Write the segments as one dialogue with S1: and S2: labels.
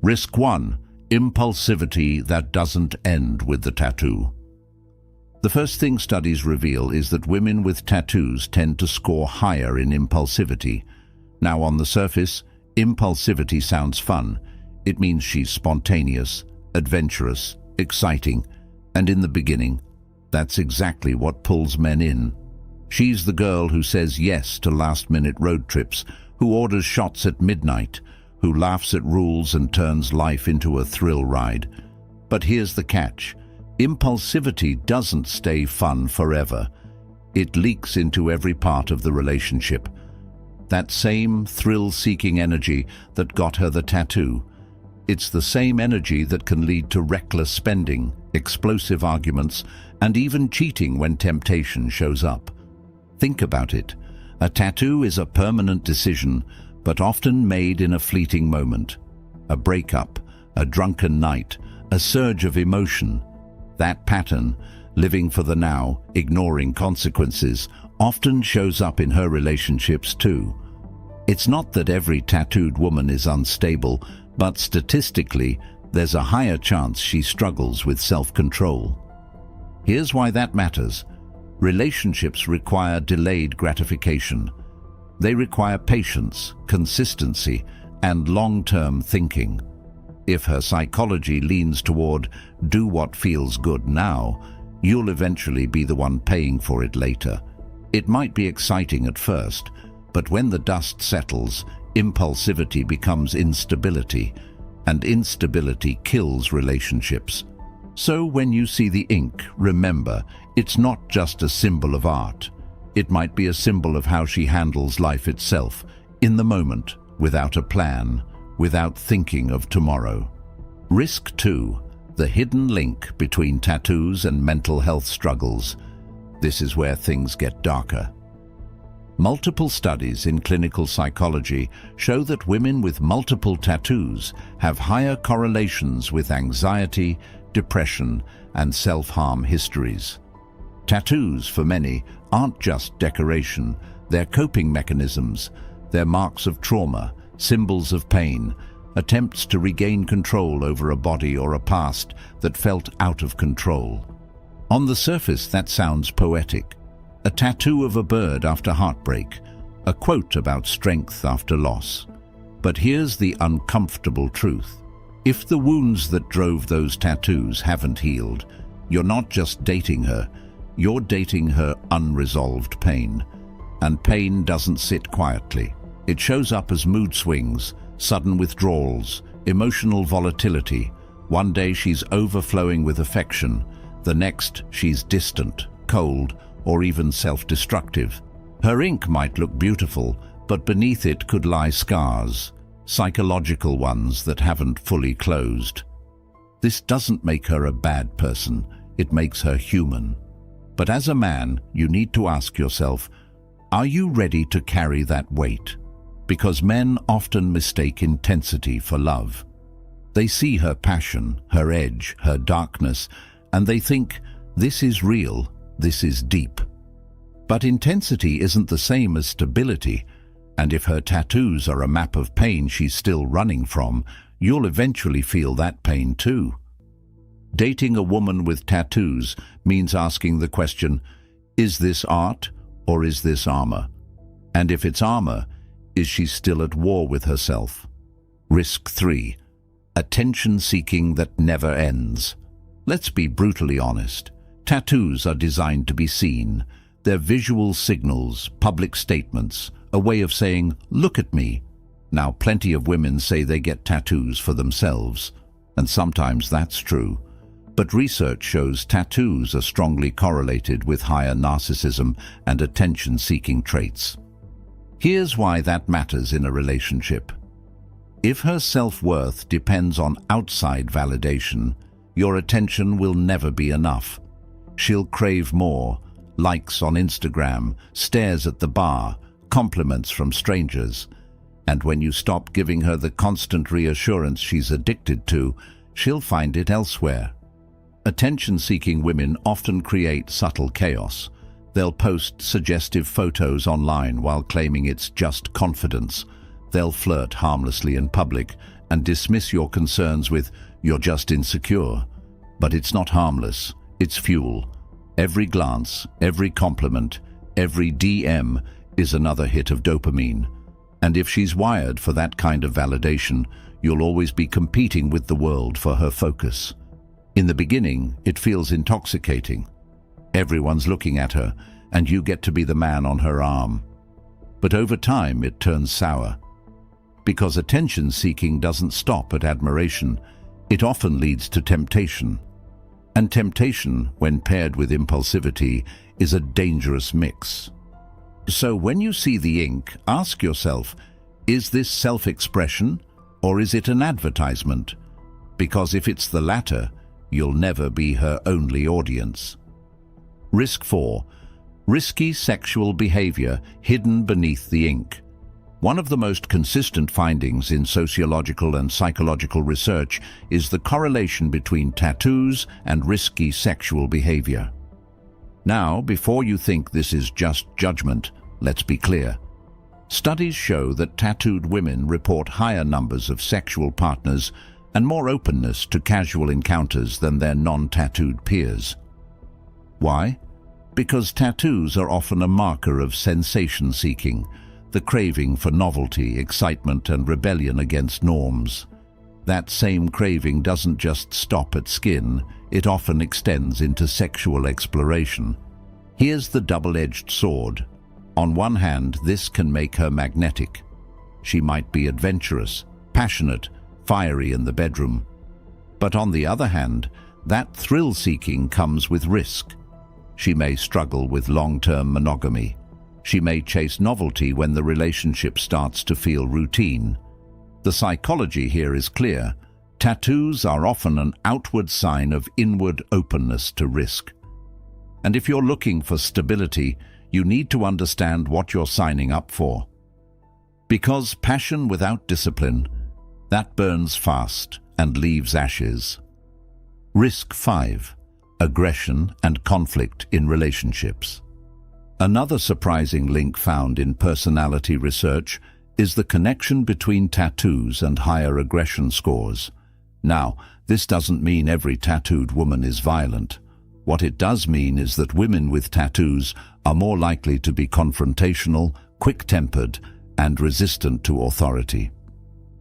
S1: Risk 1. Impulsivity that doesn't end with the tattoo. The first thing studies reveal is that women with tattoos tend to score higher in impulsivity. Now, on the surface, impulsivity sounds fun. It means she's spontaneous, adventurous, exciting, and in the beginning, that's exactly what pulls men in. She's the girl who says yes to last-minute road trips, who orders shots at midnight, who laughs at rules and turns life into a thrill ride. But here's the catch. Impulsivity doesn't stay fun forever. It leaks into every part of the relationship. That same thrill-seeking energy that got her the tattoo. It's the same energy that can lead to reckless spending, explosive arguments, and even cheating when temptation shows up. Think about it. A tattoo is a permanent decision, but often made in a fleeting moment. A breakup, a drunken night, a surge of emotion. That pattern, living for the now, ignoring consequences, often shows up in her relationships too. It's not that every tattooed woman is unstable, but statistically, there's a higher chance she struggles with self-control. Here's why that matters. Relationships require delayed gratification. They require patience, consistency, and long-term thinking. If her psychology leans toward do what feels good now, you'll eventually be the one paying for it later. It might be exciting at first, but when the dust settles, impulsivity becomes instability, and instability kills relationships. So when you see the ink, remember, it's not just a symbol of art. It might be a symbol of how she handles life itself, in the moment, without a plan, without thinking of tomorrow. Risk 2. The hidden link between tattoos and mental health struggles. This is where things get darker. Multiple studies in clinical psychology show that women with multiple tattoos have higher correlations with anxiety, depression, and self-harm histories. Tattoos, for many, aren't just decoration. They're coping mechanisms. They're marks of trauma, symbols of pain, attempts to regain control over a body or a past that felt out of control. On the surface, that sounds poetic. A tattoo of a bird after heartbreak, a quote about strength after loss. But here's the uncomfortable truth. If the wounds that drove those tattoos haven't healed, you're not just dating her, you're dating her unresolved pain. And pain doesn't sit quietly. It shows up as mood swings, sudden withdrawals, emotional volatility. One day she's overflowing with affection, the next she's distant, cold, or even self-destructive. Her ink might look beautiful, but beneath it could lie scars, psychological ones that haven't fully closed. This doesn't make her a bad person, it makes her human. But as a man, you need to ask yourself, are you ready to carry that weight? Because men often mistake intensity for love. They see her passion, her edge, her darkness, and they think, this is real, this is deep. But intensity isn't the same as stability, and if her tattoos are a map of pain she's still running from, you'll eventually feel that pain too. Dating a woman with tattoos means asking the question, is this art or is this armor? And if it's armor, is she still at war with herself? Risk 3. Attention-seeking that never ends. Let's be brutally honest. Tattoos are designed to be seen. They're visual signals, public statements, a way of saying, look at me. Now, plenty of women say they get tattoos for themselves, and sometimes that's true. But research shows tattoos are strongly correlated with higher narcissism and attention-seeking traits. Here's why that matters in a relationship. If her self-worth depends on outside validation, your attention will never be enough. She'll crave more, likes on Instagram, stares at the bar, compliments from strangers. And when you stop giving her the constant reassurance she's addicted to, she'll find it elsewhere. Attention-seeking women often create subtle chaos. They'll post suggestive photos online while claiming it's just confidence. They'll flirt harmlessly in public and dismiss your concerns with, "You're just insecure." But it's not harmless, it's fuel. Every glance, every compliment, every DM is another hit of dopamine. And if she's wired for that kind of validation, you'll always be competing with the world for her focus. In the beginning, it feels intoxicating. Everyone's looking at her, and you get to be the man on her arm. But over time, it turns sour. Because attention-seeking doesn't stop at admiration, it often leads to temptation. And temptation, when paired with impulsivity, is a dangerous mix. So when you see the ink, ask yourself, is this self-expression or is it an advertisement? Because if it's the latter, you'll never be her only audience. Risk 4. Risky sexual behavior hidden beneath the ink. One of the most consistent findings in sociological and psychological research is the correlation between tattoos and risky sexual behavior. Now, before you think this is just judgment, let's be clear. Studies show that tattooed women report higher numbers of sexual partners and more openness to casual encounters than their non-tattooed peers. Why? Because tattoos are often a marker of sensation-seeking, the craving for novelty, excitement, and rebellion against norms. That same craving doesn't just stop at skin, it often extends into sexual exploration. Here's the double-edged sword. On one hand, this can make her magnetic. She might be adventurous, passionate, fiery in the bedroom. But on the other hand, that thrill-seeking comes with risk. She may struggle with long-term monogamy. She may chase novelty when the relationship starts to feel routine. The psychology here is clear. Tattoos are often an outward sign of inward openness to risk. And if you're looking for stability, you need to understand what you're signing up for. Because passion without discipline, that burns fast and leaves ashes. Risk 5. Aggression and conflict in relationships. Another surprising link found in personality research is the connection between tattoos and higher aggression scores. Now, this doesn't mean every tattooed woman is violent. What it does mean is that women with tattoos are more likely to be confrontational, quick-tempered, and resistant to authority.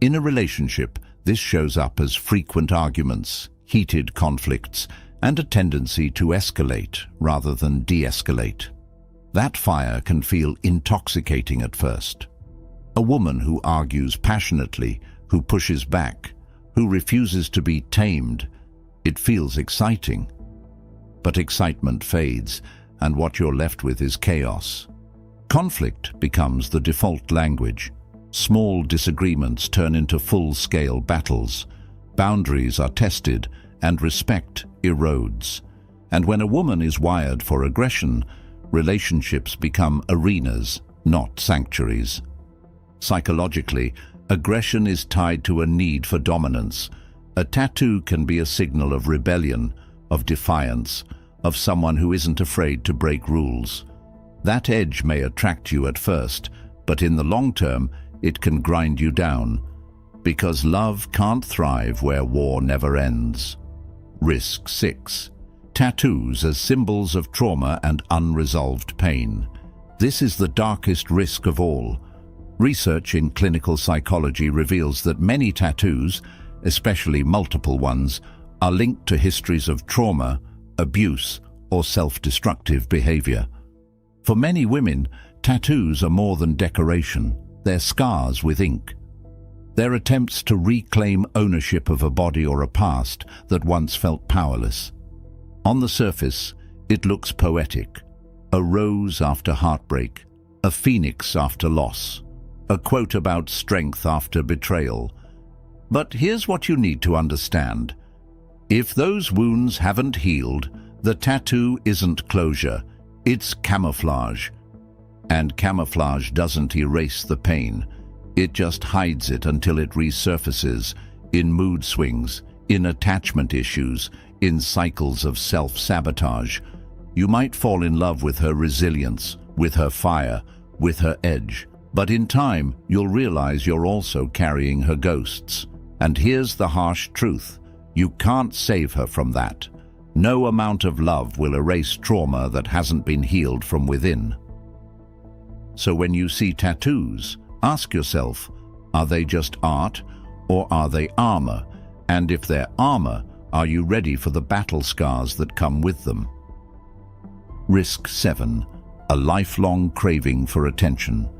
S1: In a relationship, this shows up as frequent arguments, heated conflicts, and a tendency to escalate rather than de-escalate. That fire can feel intoxicating at first. A woman who argues passionately, who pushes back, who refuses to be tamed, it feels exciting. But excitement fades, and what you're left with is chaos. Conflict becomes the default language. Small disagreements turn into full-scale battles. Boundaries are tested, and respect erodes. And when a woman is wired for aggression, relationships become arenas, not sanctuaries. Psychologically, aggression is tied to a need for dominance. A tattoo can be a signal of rebellion, of defiance, of someone who isn't afraid to break rules. That edge may attract you at first, but in the long term, it can grind you down. Because love can't thrive where war never ends. Risk 6. Tattoos as symbols of trauma and unresolved pain. This is the darkest risk of all. Research in clinical psychology reveals that many tattoos, especially multiple ones, are linked to histories of trauma, abuse, or self-destructive behavior. For many women, tattoos are more than decoration. They're scars with ink. They're attempts to reclaim ownership of a body or a past that once felt powerless. On the surface, it looks poetic. A rose after heartbreak, a phoenix after loss, a quote about strength after betrayal. But here's what you need to understand. If those wounds haven't healed, the tattoo isn't closure, it's camouflage. And camouflage doesn't erase the pain. It just hides it until it resurfaces in mood swings, in attachment issues, in cycles of self-sabotage. You might fall in love with her resilience, with her fire, with her edge. But in time, you'll realize you're also carrying her ghosts. And here's the harsh truth. You can't save her from that. No amount of love will erase trauma that hasn't been healed from within. So when you see tattoos, ask yourself, are they just art or are they armor? And if they're armor, are you ready for the battle scars that come with them? Risk 7. A lifelong craving for attention.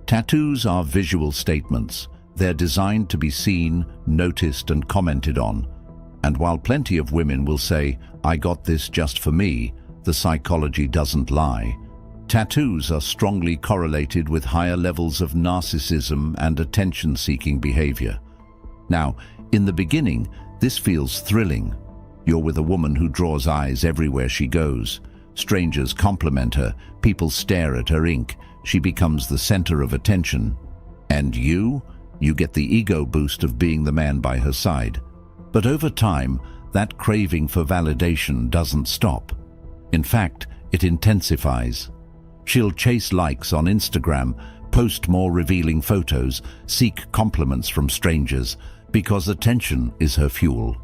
S1: Tattoos are visual statements. They're designed to be seen, noticed, and commented on. And while plenty of women will say, "I got this just for me," the psychology doesn't lie. Tattoos are strongly correlated with higher levels of narcissism and attention-seeking behavior. Now, in the beginning, this feels thrilling. You're with a woman who draws eyes everywhere she goes. Strangers compliment her, people stare at her ink, she becomes the center of attention. And you get the ego boost of being the man by her side. But over time, that craving for validation doesn't stop. In fact, it intensifies. She'll chase likes on Instagram, post more revealing photos, seek compliments from strangers, because attention is her fuel.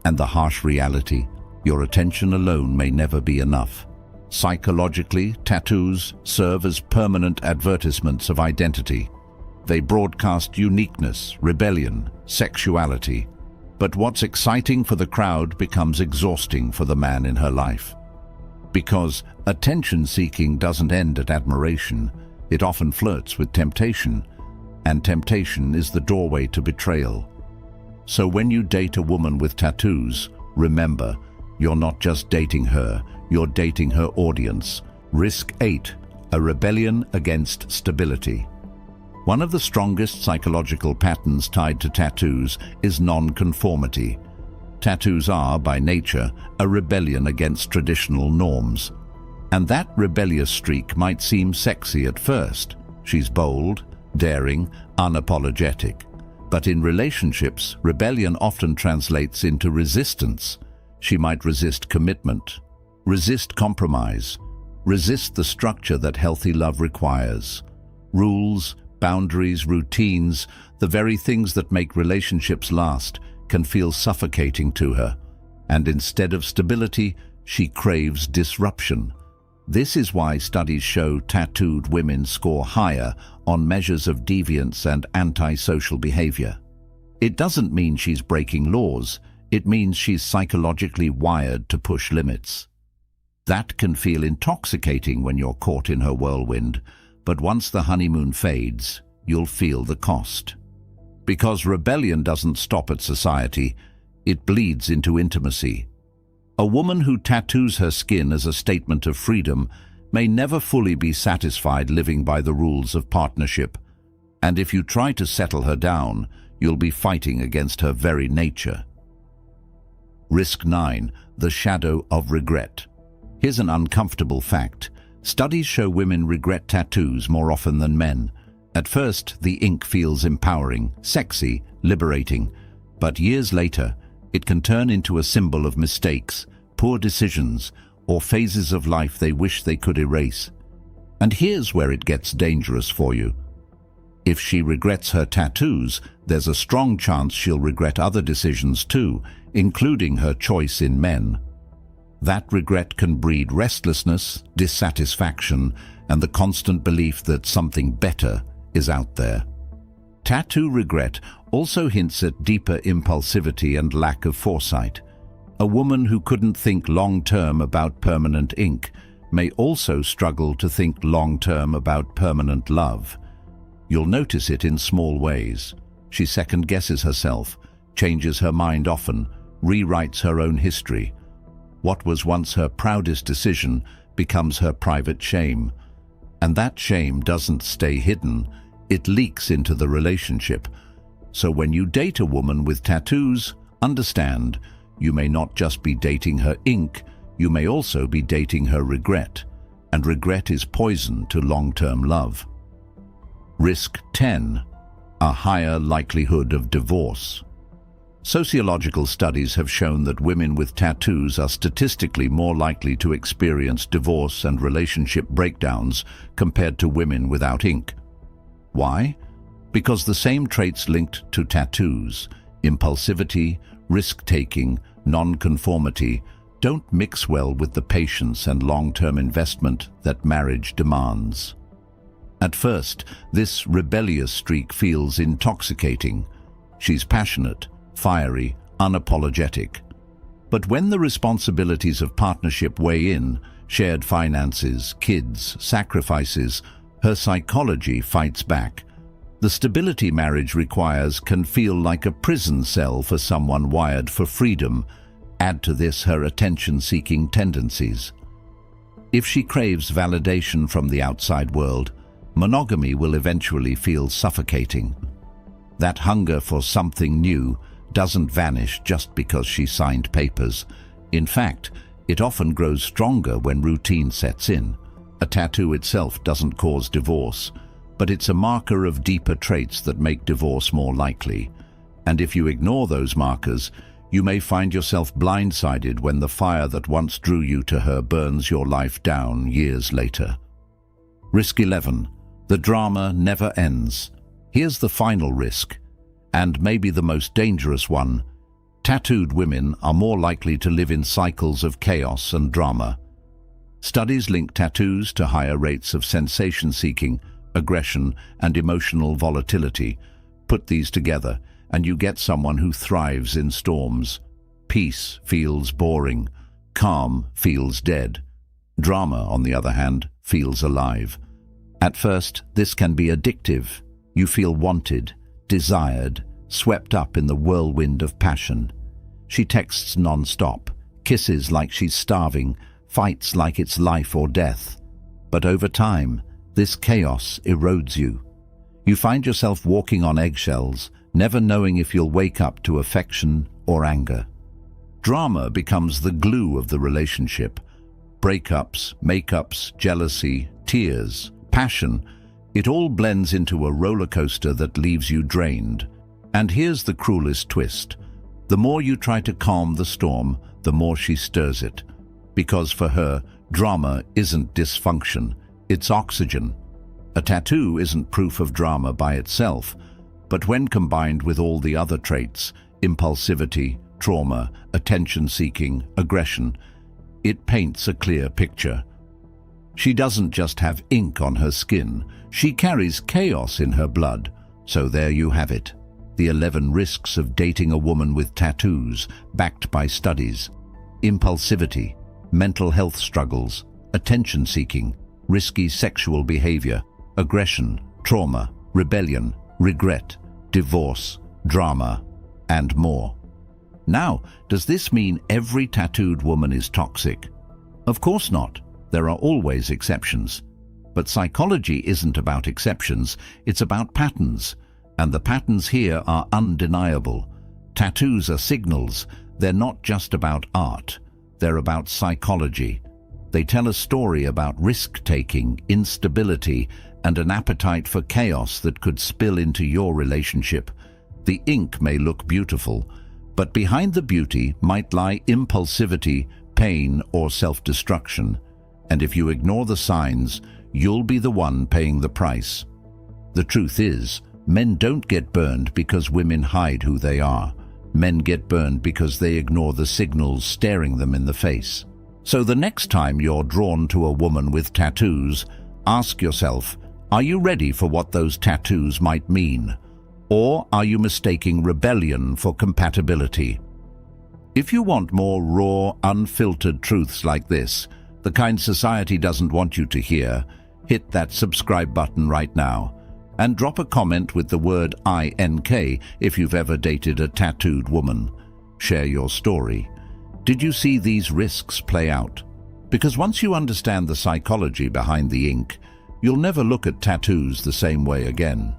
S1: And the harsh reality, your attention alone may never be enough. Psychologically, tattoos serve as permanent advertisements of identity. They broadcast uniqueness, rebellion, sexuality. But what's exciting for the crowd becomes exhausting for the man in her life. Because attention-seeking doesn't end at admiration, it often flirts with temptation, and temptation is the doorway to betrayal. So when you date a woman with tattoos, remember, you're not just dating her, you're dating her audience. Risk 8. A rebellion against stability. One of the strongest psychological patterns tied to tattoos is non-conformity. Tattoos are, by nature, a rebellion against traditional norms. And that rebellious streak might seem sexy at first. She's bold, daring, unapologetic. But in relationships, rebellion often translates into resistance. She might resist commitment, resist compromise, resist the structure that healthy love requires. Rules, boundaries, routines, the very things that make relationships last, can feel suffocating to her. And instead of stability, she craves disruption. This is why studies show tattooed women score higher on measures of deviance and antisocial behavior. It doesn't mean she's breaking laws, it means she's psychologically wired to push limits. That can feel intoxicating when you're caught in her whirlwind, but once the honeymoon fades, you'll feel the cost. Because rebellion doesn't stop at society, it bleeds into intimacy. A woman who tattoos her skin as a statement of freedom may never fully be satisfied living by the rules of partnership. And if you try to settle her down, you'll be fighting against her very nature. Risk 9. The shadow of regret. Here's an uncomfortable fact. Studies show women regret tattoos more often than men. At first, the ink feels empowering, sexy, liberating. But years later, it can turn into a symbol of mistakes, poor decisions, or phases of life they wish they could erase. And here's where it gets dangerous for you. If she regrets her tattoos, there's a strong chance she'll regret other decisions too, including her choice in men. That regret can breed restlessness, dissatisfaction, and the constant belief that something better is out there. Tattoo regret also hints at deeper impulsivity and lack of foresight. A woman who couldn't think long-term about permanent ink may also struggle to think long-term about permanent love. You'll notice it in small ways. She second-guesses herself, changes her mind often, rewrites her own history. What was once her proudest decision becomes her private shame. And that shame doesn't stay hidden, it leaks into the relationship. So when you date a woman with tattoos, understand, you may not just be dating her ink, you may also be dating her regret. And regret is poison to long-term love. Risk 10. A higher likelihood of divorce. Sociological studies have shown that women with tattoos are statistically more likely to experience divorce and relationship breakdowns compared to women without ink. Why? Because the same traits linked to tattoos, Impulsivity, risk-taking, non-conformity don't mix well with the patience and long-term investment that marriage demands. At first, this rebellious streak feels intoxicating. She's passionate, fiery, unapologetic. But when the responsibilities of partnership weigh in, shared finances, kids, sacrifices, her psychology fights back. The stability marriage requires can feel like a prison cell for someone wired for freedom. Add to this her attention-seeking tendencies. If she craves validation from the outside world, monogamy will eventually feel suffocating. That hunger for something new doesn't vanish just because she signed papers. In fact, it often grows stronger when routine sets in. A tattoo itself doesn't cause divorce, but it's a marker of deeper traits that make divorce more likely. And if you ignore those markers, you may find yourself blindsided when the fire that once drew you to her burns your life down years later. Risk 11. The drama never ends. Here's the final risk, and maybe the most dangerous one. Tattooed women are more likely to live in cycles of chaos and drama. Studies link tattoos to higher rates of sensation-seeking, aggression, and emotional volatility. Put these together, and you get someone who thrives in storms. Peace feels boring. Calm feels dead. Drama, on the other hand, feels alive. At first, this can be addictive. You feel wanted, desired, swept up in the whirlwind of passion. She texts non-stop, kisses like she's starving, fights like it's life or death. But over time, this chaos erodes you. You find yourself walking on eggshells, never knowing if you'll wake up to affection or anger. Drama becomes the glue of the relationship. Breakups, makeups, jealousy, tears, passion, it all blends into a roller coaster that leaves you drained. And here's the cruelest twist. The more you try to calm the storm, the more she stirs it. Because for her, drama isn't dysfunction, it's oxygen. A tattoo isn't proof of drama by itself, but when combined with all the other traits, impulsivity, trauma, attention-seeking, aggression, it paints a clear picture. She doesn't just have ink on her skin, she carries chaos in her blood. So there you have it. The 11 risks of dating a woman with tattoos, backed by studies. Impulsivity, mental health struggles, attention-seeking, risky sexual behavior, aggression, trauma, rebellion, regret, divorce, drama, and more. Now, does this mean every tattooed woman is toxic? Of course not. There are always exceptions. But psychology isn't about exceptions, it's about patterns. And the patterns here are undeniable. Tattoos are signals. They're not just about art. They're about psychology. They tell a story about risk-taking, instability, and an appetite for chaos that could spill into your relationship. The ink may look beautiful, but behind the beauty might lie impulsivity, pain, or self-destruction. And if you ignore the signs, you'll be the one paying the price. The truth is, men don't get burned because women hide who they are. Men get burned because they ignore the signals staring them in the face. So the next time you're drawn to a woman with tattoos, ask yourself, are you ready for what those tattoos might mean? Or are you mistaking rebellion for compatibility? If you want more raw, unfiltered truths like this, the kind society doesn't want you to hear, hit that subscribe button right now. And drop a comment with the word INK if you've ever dated a tattooed woman. Share your story. Did you see these risks play out? Because once you understand the psychology behind the ink, you'll never look at tattoos the same way again.